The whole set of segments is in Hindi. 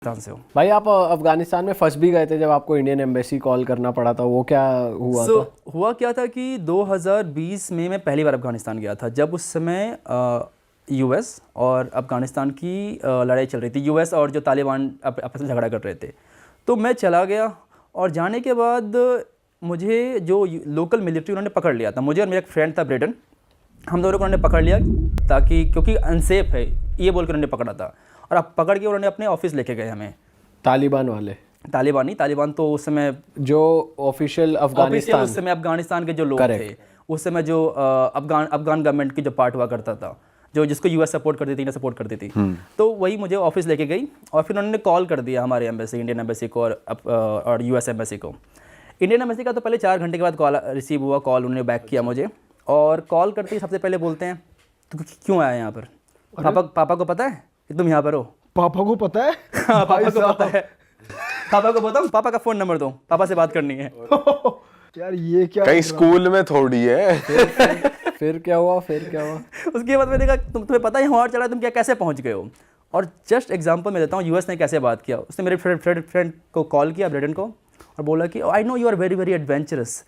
से हो भाई आप अफगानिस्तान में फंस भी गए थे जब आपको इंडियन एम्बेसी कॉल करना पड़ा था, वो क्या हुआ था? हुआ क्या था कि 2020 में मैं पहली बार अफगानिस्तान गया था, जब उस समय यूएस और अफगानिस्तान की लड़ाई चल रही थी। यूएस और जो तालिबान आपस में झगड़ा कर रहे थे। तो मैं चला गया और जाने के बाद मुझे जो लोकल मिलिट्री उन्होंने पकड़ लिया था, मुझे और मेरा एक फ्रेंड था ब्रेडन, हम दोनों को उन्होंने पकड़ लिया ताकि क्योंकि अनसेफ है ये बोल कर उन्होंने पकड़ा था। और अब पकड़ के उन्होंने अपने ऑफिस लेके गए हमें। तालिबान वाले? तालिबान नहीं, तालिबान तो उस समय जो ऑफिशियल अफगानिस्तान, उस समय अफगानिस्तान के जो लोग थे, उस समय जो अफगान गवर्नमेंट की जो पार्ट हुआ करता था, जो जिसको यूएस सपोर्ट करती थी, इंडिया सपोर्ट करती थी, तो वही मुझे ऑफिस लेके गई और फिर उन्होंने कॉल कर दिया हमारे एम्बेसी, इंडियन एम्बेसी को और यूएस एम्बेसी को। इंडियन एम्बेसी का तो पहले 4 घंटे के बाद कॉल रिसीव हुआ, कॉल उन्होंने बैक किया मुझे। और कॉल करते ही सबसे पहले बोलते हैं तो क्यों आया यहाँ पर? पापा को पता है कि तुम यहाँ पर हो? पापा को पता है? हाँ, पापा को पता है। पापा को बताओ, पापा का फोन नंबर दो, पापा से बात करनी है। यार ये क्या कहीं स्कूल में थोड़ी है। फिर क्या हुआ? उसके बाद मैंने कहा तुम्हें पता है वहाँ चला, तुम क्या कैसे पहुँच गए हो? और जस्ट एग्जांपल मैं देता हूँ यूएस ने कैसे बात किया। उसने मेरे फ्रेंड को कॉल किया, ब्रेडन को, और बोला कि I know you are very very adventurous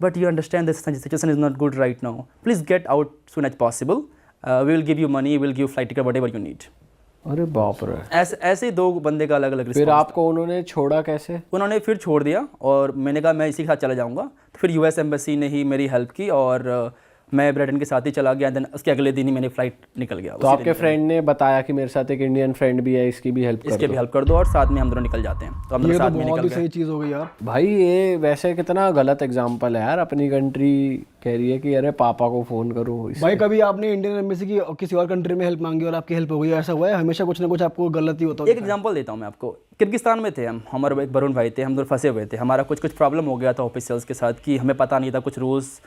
but you understand this situation is not good right now, please get out soon as possible, we will give you money, we will give flight ticket whatever you need. अरे बाप रे! ऐसे 2 बंदे का अलग अलग। फिर आपको उन्होंने छोड़ा कैसे? उन्होंने फिर छोड़ दिया और मैंने कहा मैं इसी के साथ चला जाऊंगा। तो फिर यूएस एम्बेसी ने ही मेरी हेल्प की और मैं ब्रेडन के साथ ही चला गया। देन उसके अगले दिन ही मैंने फ्लाइट निकल गया। तो आपके फ्रेंड ने बताया कि मेरे साथ एक इंडियन फ्रेंड भी है, इसकी भी हेल्प कर दो और साथ में हम दोनों निकल जाते हैं। तो हम दोनों साथ में निकल गए। सही चीज़ हो गई यार। भाई ये वैसे कितना गलत एग्जाम्पल है यार। अपनी कंट्री कह रही है कि अरे पापा को फोन करो। भाई कभी आपने इंडियन एम्बेसी की किसी और कंट्री में हेल्प मांगी और आपकी हेल्प हो गई, ऐसा हुआ है? हमेशा कुछ ना कुछ आपको गलती होता है। एक एग्जांपल देता हूँ मैं आपको। किर्गिस्तान में थे हम, हमारे एक वरुण भाई थे, हम दोनों फंसे हुए थे। हमारा कुछ प्रॉब्लम हो गया था ऑफिशियल्स के साथ कि हमें पता नहीं था कुछ रूल्स।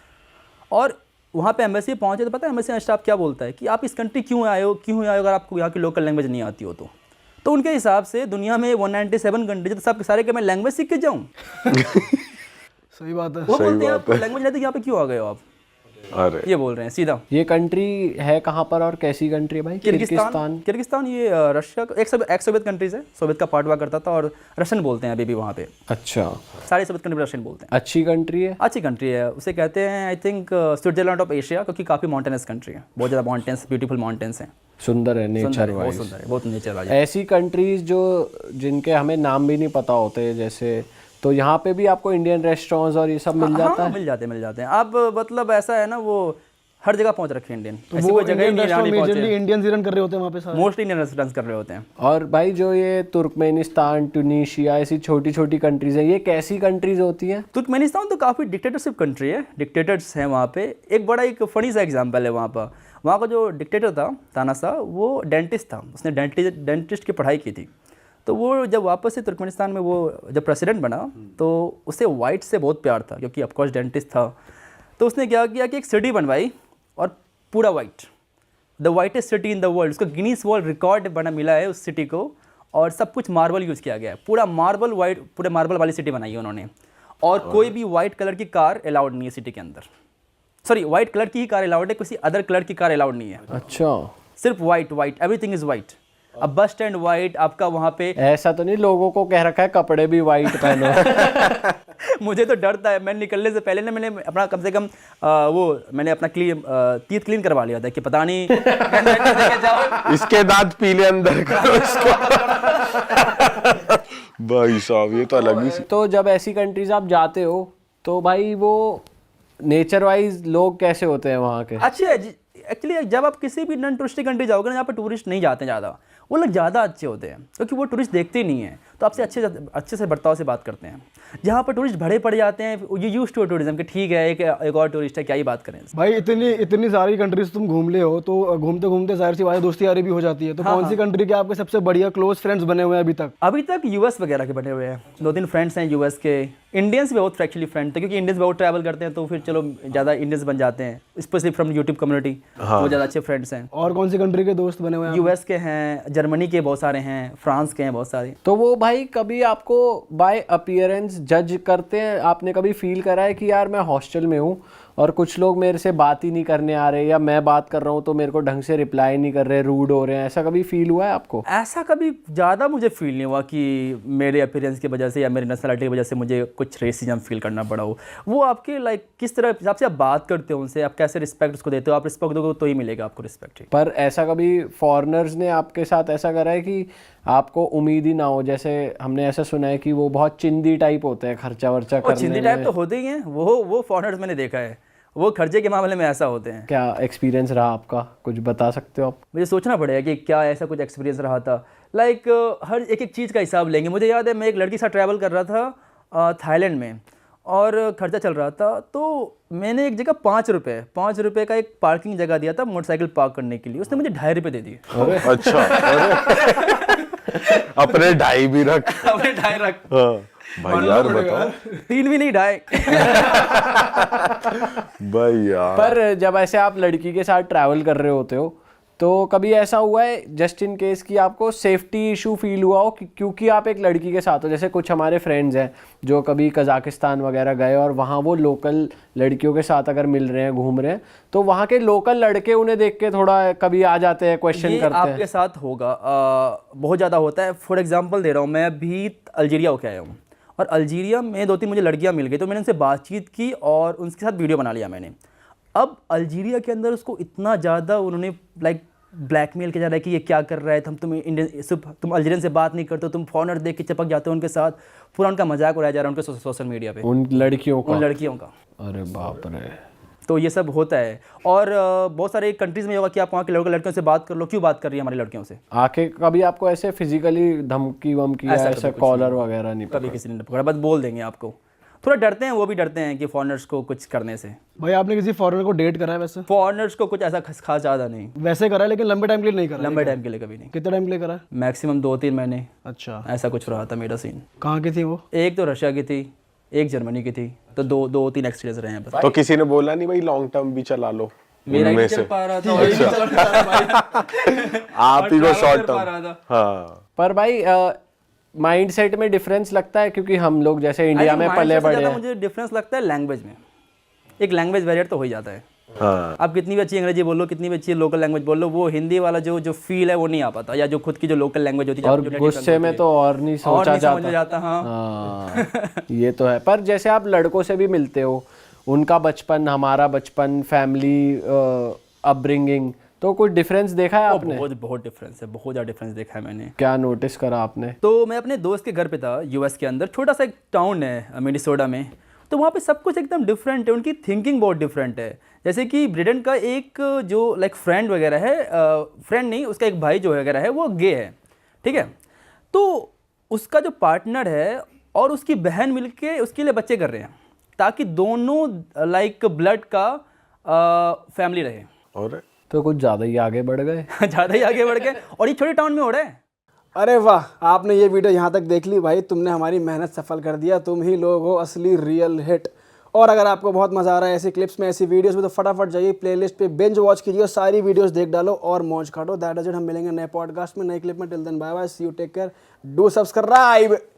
और वहाँ पे एम्बेसी पहुँचे तो पता है एम्बेसी स्टाफ क्या बोलता है कि आप इस कंट्री क्यों आए हो अगर आपको यहाँ की लोकल लैंग्वेज नहीं आती हो तो उनके हिसाब से दुनिया में 197 कंट्री तो सब सारे के मैं लैंग्वेज सीख के जाऊँ। सही बात है। वो बोलते हैं आप लैंग्वेज नहीं आती, यहाँ पे क्यों आ गए हो आप? अरे ये बोल रहे हैं सीधा। ये कंट्री है कहाँ पर और कैसी कंट्री है भाई? किर्गिस्तान ये रशिया का एक सोवियत कंट्रीज है, सोवियत का पार्ट हुआ करता था और रशियन बोलते हैं अभी भी वहाँ पे। अच्छा, सारे सोवियत कंट्री रशियन बोलते हैं। अच्छी कंट्री है? अच्छी कंट्री है, उसे कहते हैं I think Switzerland of Asia, क्योंकि काफ़ी माउंटेनस कंट्री है, बहुत ज़्यादा माउंटेन्स, ब्यूटीफुल माउंटेन्स हैं, सुंदर है, नेचर वाइज सुंदर है, बहुत नेचर वाइज। ऐसी कंट्रीज जो जिनके हमें नाम भी नहीं पता होते, जैसे तो यहाँ पे भी आपको इंडियन रेस्टोरेंट्स और ये सब मिल जाता है? मिल जाते हैं। अब मतलब ऐसा है ना, वो हर जगह पहुंच रखे इंडियन, तो ऐसी कोई जगह नहीं जहाँ नहीं पहुंचे। इंडियंस रन कर रहे होते हैं वहाँ पे सारे, मोस्टली इंडियन रेस्टोरेंट्स कर रहे होते हैं। और भाई जो ये तुर्कमेनिस्तान, ट्यूनीशिया, ऐसी छोटी छोटी कंट्रीज हैं, ये कैसी कंट्रीज होती हैं? तुर्कमेनिस्तान तो काफ़ी डिक्टेटरशिप कंट्री है, डिक्टेटर्स हैं वहाँ पे। एक फनी सा एग्जाम्पल है वहाँ का जो डिक्टेटर था तानाशाह, वो डेंटिस्ट था, उसने डेंटिस्ट की पढ़ाई की थी। तो वो जब वापस से तुर्कमेनिस्तान में वो जब प्रेसिडेंट बना तो उसे वाइट से बहुत प्यार था, क्योंकि ऑफकोर्स डेंटिस्ट था। तो उसने क्या किया कि एक सिटी बनवाई और पूरा white, the whitest city in the world, उसको गिनीज वर्ल्ड रिकॉर्ड बना मिला है उस सिटी को। और सब कुछ मार्बल यूज़ किया गया है, पूरा मार्बल वाइट, पूरे मार्बल वाली सिटी बनाई है उन्होंने। और कोई भी वाइट कलर की कार अलाउड नहीं है सिटी के अंदर। सॉरी, वाइट कलर की ही कार अलाउड है, किसी अदर कलर की कार अलाउड नहीं है। अच्छा, सिर्फ वाइट, एवरीथिंग इज वाइट। अब बस स्टैंड वाइट, आपका वहाँ पे ऐसा तो नहीं लोगों को कह रखा है कपड़े भी वाइट पहनो? मुझे तो डर था, मैं निकलने से पहले ना मैंने अपना कम से कम मैंने अपना टीथ क्लीन करवा लिया था कि पता नहीं इसके दांत पीले अंदर करो इसको। भाई साहब ये तो अलग ही। तो जब ऐसी कंट्रीज आप जाते हो तो भाई वो नेचर वाइज लोग कैसे होते हैं वहाँ के? अच्छे एक्चुअली जब आप किसी भी नॉन टूरिस्टिक कंट्री जाओगे ना, जहाँ पर टूरिस्ट नहीं जाते ज़्यादा, वो लोग ज़्यादा अच्छे होते हैं, क्योंकि वो टूरिस्ट देखते ही नहीं हैं, तो आपसे अच्छे से बर्ताव से बात करते हैं। जहाँ पर टूरिस्ट भरे पड़ जाते हैं, ये यूज टू टूरिज्म कि ठीक है एक और टूरिस्ट है, क्या ही बात करें। भाई इतनी सारी कंट्रीज तुम घूम ले हो, तो घूमते घूमते जाहिर सी बात है दोस्ती यारी भी हो जाती है। तो कौन सी कंट्री के आपके सबसे बढ़िया क्लोज फ्रेंड्स बने हुए हैं अभी तक? अभी तक यूएस वगैरह के बने हुए हैं, 2-3 फ्रेंड्स हैं यूएस के। इंडियंस भी बहुत एक्चुअली फ्रेंड थे, क्योंकि इंडियंस बहुत ट्रैवल करते हैं, तो फिर चलो ज़्यादा इंडियंस बन जाते हैं, स्पेशली फ्रॉम यूट्यूब कम्युनिटी, वो ज़्यादा अच्छे फ्रेंड्स हैं। और कौन सी कंट्री के दोस्त बने हुए हैं? यूएस के हैं, जर्मनी के बहुत सारे हैं, फ्रांस के हैं बहुत सारे। तो वो भाई कभी आपको बाय अपीयरेंस जज करते हैं? आपने कभी फील करा है कि यार मैं हॉस्टल में हूँ और कुछ लोग मेरे से बात ही नहीं करने आ रहे, या मैं बात कर रहा हूँ तो मेरे को ढंग से रिप्लाई नहीं कर रहे, रूड हो रहे हैं, ऐसा कभी फील हुआ है आपको? ऐसा कभी ज़्यादा मुझे फील नहीं हुआ कि मेरे अपीयरेंस की वजह से या मेरी नेशनलिटी की वजह से मुझे कुछ रेसिज्म फील करना पड़ा हो। वो आपके लाइक किस तरह हिसाब से आप बात करते हो उनसे, आप कैसे रिस्पेक्ट उसको देते हो, आप रिस्पेक्ट दोगे तो ही मिलेगा आपको रिस्पेक्ट। पर ऐसा कभी फॉरेनर्स ने आपके साथ ऐसा करा है कि आपको उम्मीद ही ना हो? जैसे हमने ऐसा सुना है कि वो बहुत चिंदी टाइप होते हैं, खर्चा वर्चा करने चिंदी टाइप तो होते ही हैं वो फॉरेनर्स मैंने देखा है, वो खर्चे के मामले में ऐसा होते हैं। क्या एक्सपीरियंस रहा आपका, कुछ बता सकते हो आप? मुझे सोचना पड़ेगा कि क्या ऐसा कुछ एक्सपीरियंस रहा था। लाइक हर एक एक चीज़ का हिसाब लेंगे। मुझे याद है मैं एक लड़की के साथ ट्रैवल कर रहा था थाईलैंड में, और खर्चा चल रहा था, तो मैंने एक जगह 5 रुपये का एक पार्किंग जगह दिया था मोटरसाइकिल पार्क करने के लिए, उसने मुझे 2.5 रुपये दे दिए। अच्छा, अपने 2.5 भी रख। अपने 2.5 रख। हाँ, भाई यार बताओ। 3 भी नहीं, 2.5। भाई यार, पर जब ऐसे आप लड़की के साथ ट्रैवल कर रहे होते हो तो कभी ऐसा हुआ है जस्ट इन केस कि आपको सेफ्टी इशू फील हुआ हो क्योंकि आप एक लड़की के साथ हो? जैसे कुछ हमारे फ्रेंड्स हैं जो कभी कजाकिस्तान वगैरह गए और वहाँ वो लोकल लड़कियों के साथ अगर मिल रहे हैं, घूम रहे हैं, तो वहाँ के लोकल लड़के उन्हें देख के थोड़ा कभी आ जाते हैं, क्वेश्चन ये करते हैं। आपके साथ होगा, बहुत ज़्यादा होता है। फॉर एग्जांपल दे रहा हूँ, मैं अभी अल्जीरिया होके आया हूँ, और अल्जीरिया में 2-3 मुझे लड़कियाँ मिल गई, तो मैंने उनसे बातचीत की और उनके साथ वीडियो बना लिया मैंने। अब अल्जीरिया के अंदर उसको इतना ज़्यादा उन्होंने लाइक ब्लैकमेल किया जा रहा है कि ये क्या कर रहा है, तुम इंडियन, तुम अल्जीरियन से बात नहीं करते हो, तुम फॉरेनर देख के चिपक जाते हो उनके साथ, पूरा उनका मजाक उड़ाया जा रहा है उनके सोशल मीडिया पे, उन लड़कियों का। अरे बाप रे। तो ये सब होता है। और बहुत सारे कंट्रीज़ में होगा कि आप वहाँ के लड़कियों से बात कर लो, क्यों बात कर रही है हमारी लड़कियों से? आके कभी आपको ऐसे फिजिकली धमकी वमकी ऐसा कॉलर वगैरह नहीं? कभी किसी ने पकड़ा, बस बोल देंगे आपको। थोड़ा डरते हैं, वो भी डरते हैं कि फॉरेनर्स को कुछ करने से। भाई आपने किसी फॉरेनर को डेट करा है वैसे? फॉरेनर्स को कुछ ऐसा खास ज़्यादा नहीं, वैसे करा है लेकिन लंबे टाइम के लिए नहीं करा? लंबे टाइम के लिए कभी नहीं। कितने टाइम के लिए करा है? मैक्सिमम 2-3 महीने, अच्छा, ऐसा कुछ रहा था मेरा सीन। कहाँ की थी वो? एक तो रशिया की थी, एक जर्मनी की थी, तो 2-3 एक्सपीरियंस रहे हैं बस। तो किसी ने बोला नहीं भाई लॉन्ग टर्म भी चला लो? मेरा ही उनमें नहीं चल से पा रहा था, और ये भी चल रहा था भाई। आप ही को शॉर्ट पा रहा था। टर्म। हाँ, पर भाई माइंड सेट में डिफरेंस लगता है क्योंकि हम लोग जैसे इंडिया में पले बड़े हैं। मुझे डिफरेंस लगता है लैंग्वेज में, एक लैंग्वेज बैरियर तो हो ही जाता है। हाँ, आप कितनी भी अच्छी अंग्रेजी बोल लो, कितनी भी अच्छी लोकल लैंग्वेज बोल लो, वो हिंदी वाला जो फील है वो नहीं आ पाता, या जो खुद की जो लोकल लैंग्वेज होती है, और गुस्से में तो और नहीं सोचा जाता। हाँ। ये तो है। पर जैसे आप लड़कों से भी मिलते हो, उनका बचपन, हमारा बचपन, फैमिली अपब्रिंगिंग, तो कुछ डिफरेंस देखा है आपने? बहुत डिफरेंस है, बहुत ज़्यादा डिफरेंस देखा है मैंने। क्या नोटिस करा आपने? तो मैं अपने दोस्त के घर पे था यूएस के अंदर, छोटा सा एक टाउन है मिनेसोटा में, तो वहाँ पे सब कुछ एकदम डिफरेंट है, उनकी थिंकिंग बहुत डिफरेंट है। जैसे कि ब्रिटेन का एक जो लाइक फ्रेंड वगैरह है, फ्रेंड नहीं, उसका एक भाई जो वगैरह है वो गे है, ठीक है, तो उसका जो पार्टनर है और उसकी बहन मिलके उसके लिए बच्चे कर रहे हैं, ताकि दोनों लाइक ब्लड का फैमिली रहे। और तो कुछ ज़्यादा ही आगे बढ़ गए। ज़्यादा ही आगे बढ़ गए, और ये छोटे टाउन में हो रहा है। अरे वाह, आपने ये वीडियो यहाँ तक देख ली भाई, तुमने हमारी मेहनत सफल कर दिया, तुम ही लोग हो असली रियल हिट। और अगर आपको बहुत मजा आ रहा है ऐसी क्लिप्स में, ऐसी वीडियोस में, तो फटाफट जाइए प्लेलिस्ट पे, बिंज वॉच कीजिए, सारी वीडियोस देख डालो और मौज काटो। That is it. हम मिलेंगे नए पॉडकास्ट में, नए क्लिप में। Till then bye bye, see you, take care, do subscribe.